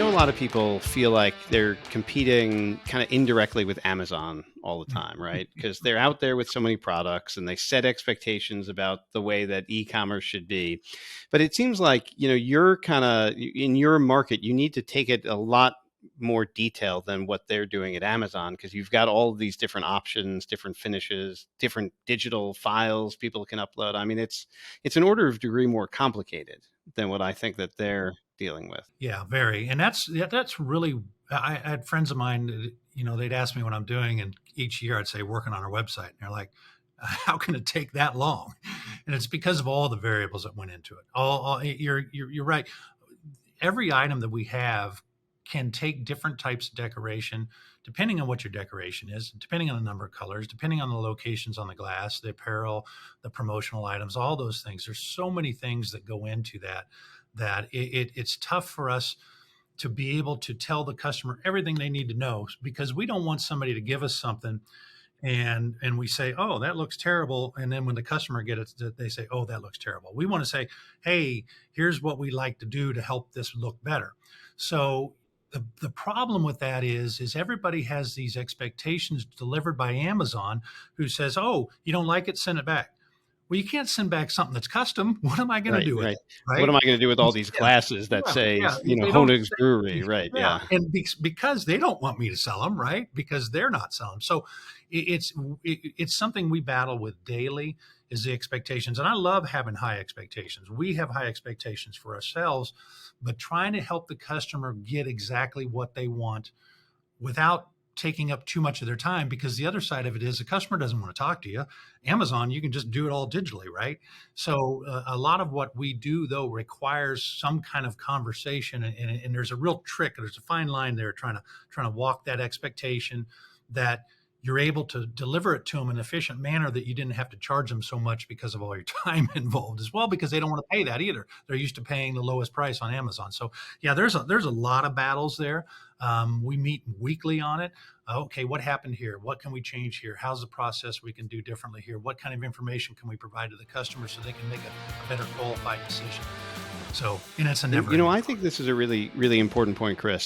know a lot of people feel like they're competing kind of indirectly with Amazon all the time, right? Because they're out there with so many products and they set expectations about the way that e-commerce should be. But it seems like, you're kind of in your market, you need to take it a lot more detail than what they're doing at Amazon, because you've got all of these different options, different finishes, different digital files people can upload. I mean, it's an order of degree more complicated than what I think that they're dealing with. Yeah, very. And that's really, I had friends of mine, they'd ask me what I'm doing, and each year I'd say working on our website. And they're like, how can it take that long? And it's because of all the variables that went into it. You're right. Every item that we have can take different types of decoration, depending on what your decoration is, depending on the number of colors, depending on the locations on the glass, the apparel, the promotional items, all those things. There's so many things that go into that it's tough for us to be able to tell the customer everything they need to know, because we don't want somebody to give us something and we say, oh, that looks terrible, and then when the customer gets it, they say, oh, that looks terrible. We want to say, hey, here's what we like to do to help this look better. So the problem with that is everybody has these expectations delivered by Amazon, who says, oh, you don't like it, send it back. Well, you can't send back something that's custom. What am I going to Right, do with right. it? What Right. am I going to do with all these glasses that say, Yeah. They don't Honig's Brewery? say, Right. yeah. Yeah. And because they don't want me to sell them, right? Because they're not selling them. So it's something we battle with daily, is the expectations. And I love having high expectations. We have high expectations for ourselves, but trying to help the customer get exactly what they want without taking up too much of their time, because the other side of it is the customer doesn't want to talk to you. Amazon, you can just do it all digitally, right? So a lot of what we do, though, requires some kind of conversation, and there's a real trick. There's a fine line there, trying to walk that expectation that you're able to deliver it to them in an efficient manner, that you didn't have to charge them so much because of all your time involved as well, because they don't want to pay that either. They're used to paying the lowest price on Amazon. So yeah, there's a lot of battles there. We meet weekly on it. Okay, what happened here? What can we change here? How's the process we can do differently here? What kind of information can we provide to the customer so they can make a better qualified decision? So, and it's a never. I think this is a really, really important point, Chris.